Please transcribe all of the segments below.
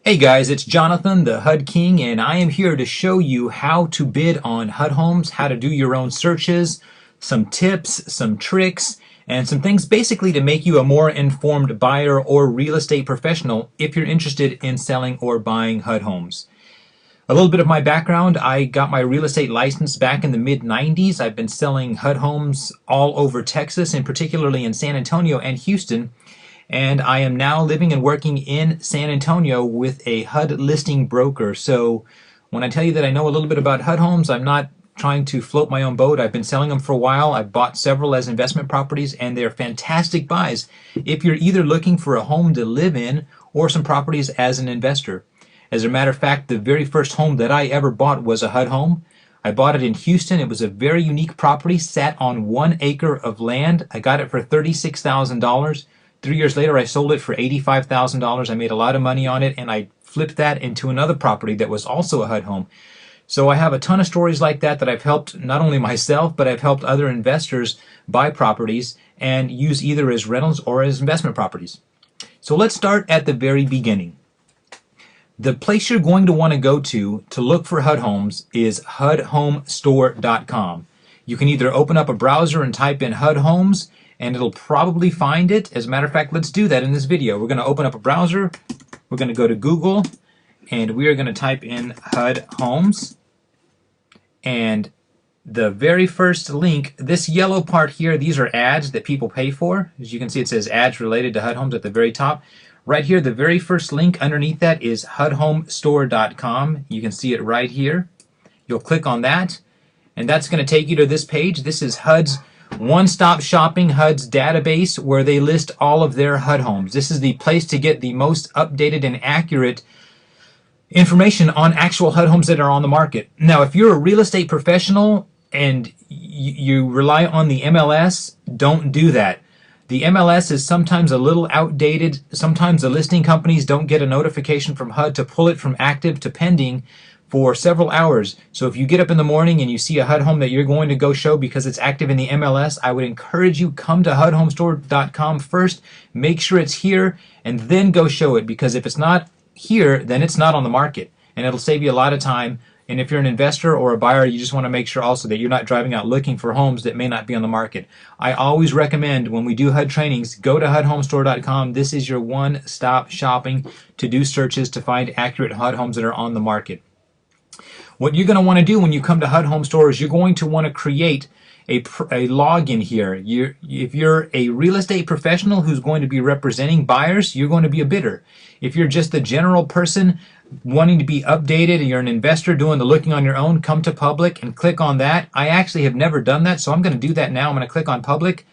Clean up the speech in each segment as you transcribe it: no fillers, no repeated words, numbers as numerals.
Hey guys, it's Jonathan, the HUD King, and I am here to show you how to bid on HUD homes, how to do your own searches, some tips, some tricks, and some things basically to make you a more informed buyer or real estate professional if you're interested in selling or buying HUD homes. A little bit of my background: I got my real estate license back in the mid-90s. I've been selling HUD homes all over Texas, and particularly in San Antonio and Houston. And I am now living and working in San Antonio with a HUD listing broker. So when I tell you that I know a little bit about HUD homes, I'm not trying to float my own boat. I've been selling them for a while. I've bought several as investment properties, and they're fantastic buys if you're either looking for a home to live in or some properties as an investor. As a matter of fact, the very first home that I ever bought was a HUD home. I bought it in Houston. It was a very unique property, sat on 1 acre of land. I got it for $36,000. 3 years later, I sold it for $85,000. I made a lot of money on it, and I flipped that into another property that was also a HUD home. So I have a ton of stories like that I've helped not only myself, but I've helped other investors buy properties and use either as rentals or as investment properties. So let's start at the very beginning. The place you're going to want to go to look for HUD homes is HUDHomestore.com. You can either open up a browser and type in HUD homes, and it'll probably find it. As a matter of fact, let's do that in this video. We're going to open up a browser. We're going to go to Google, and we are going to type in HUD Homes. And the very first link, this yellow part here, these are ads that people pay for. As you can see, it says ads related to HUD Homes at the very top. Right here, the very first link underneath that is HUDHomestore.com. You can see it right here. You'll click on that, and that's going to take you to this page. This is HUD's one-stop shopping, HUD's database, where they list all of their HUD homes. This is the place to get the most updated and accurate information on actual HUD homes that are on the market. Now, if you're a real estate professional and you rely on the MLS, don't do that. The MLS is sometimes a little outdated. Sometimes the listing companies don't get a notification from HUD to pull it from active to pending for several hours. So if you get up in the morning and you see a HUD home that you're going to go show because it's active in the MLS, I would encourage you, come to HUDHomestore.com first, make sure it's here, and then go show it, because if it's not here, then it's not on the market, and it'll save you a lot of time. And if you're an investor or a buyer, you just want to make sure also that you're not driving out looking for homes that may not be on the market. I always recommend, when we do HUD trainings, go to HUDHomestore.com. This is your one-stop shopping to do searches to find accurate HUD homes that are on the market. What you're going to want to do when you come to HUD Home Store is you're going to want to create a login here. If you're a real estate professional who's going to be representing buyers, you're going to be a bidder. If you're just the general person wanting to be updated and you're an investor doing the looking on your own, come to public and click on that. I actually have never done that, so I'm going to do that now. I'm going to click on public,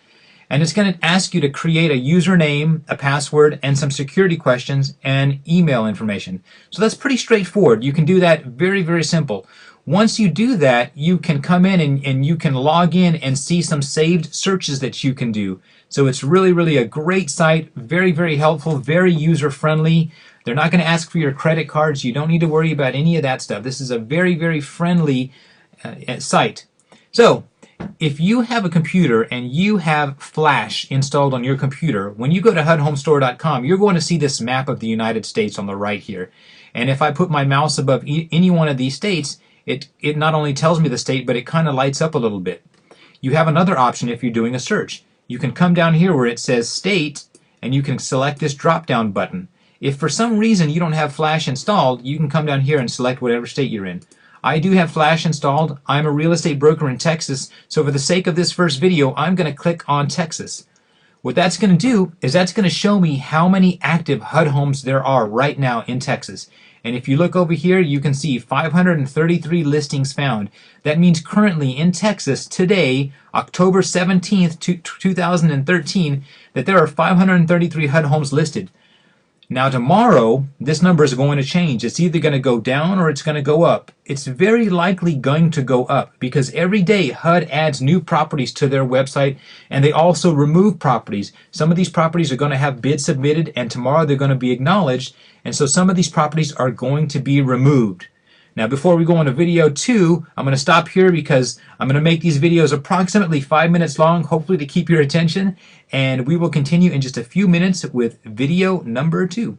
and it's going to ask you to create a username, a password, and some security questions and email information. So that's pretty straightforward. You can do that very, very simple. Once you do that, you can come in and you can log in and see some saved searches that you can do. So it's really, really a great site, very, very helpful, very user-friendly. They're not going to ask for your credit cards. You don't need to worry about any of that stuff. This is a very, very friendly site. So if you have a computer and you have Flash installed on your computer, when you go to HUDHomestore.com, you're going to see this map of the United States on the right here. And if I put my mouse above any one of these states, it not only tells me the state, but it kind of lights up a little bit. You have another option if you're doing a search. You can come down here where it says state, and you can select this drop-down button. If for some reason you don't have Flash installed, you can come down here and select whatever state you're in. I do have Flash installed. I'm a real estate broker in Texas, so for the sake of this first video, I'm going to click on Texas. What that's going to do is that's going to show me how many active HUD homes there are right now in Texas. And if you look over here, you can see 533 listings found. That means currently in Texas today, October 17th, 2013, that there are 533 HUD homes listed. Now tomorrow, this number is going to change. It's either going to go down or it's going to go up. It's very likely going to go up because every day HUD adds new properties to their website, and they also remove properties. Some of these properties are going to have bids submitted, and tomorrow they're going to be acknowledged, and so some of these properties are going to be removed. Now before we go on to video 2, I'm going to stop here because I'm going to make these videos approximately 5 minutes long, hopefully to keep your attention, and we will continue in just a few minutes with video number 2.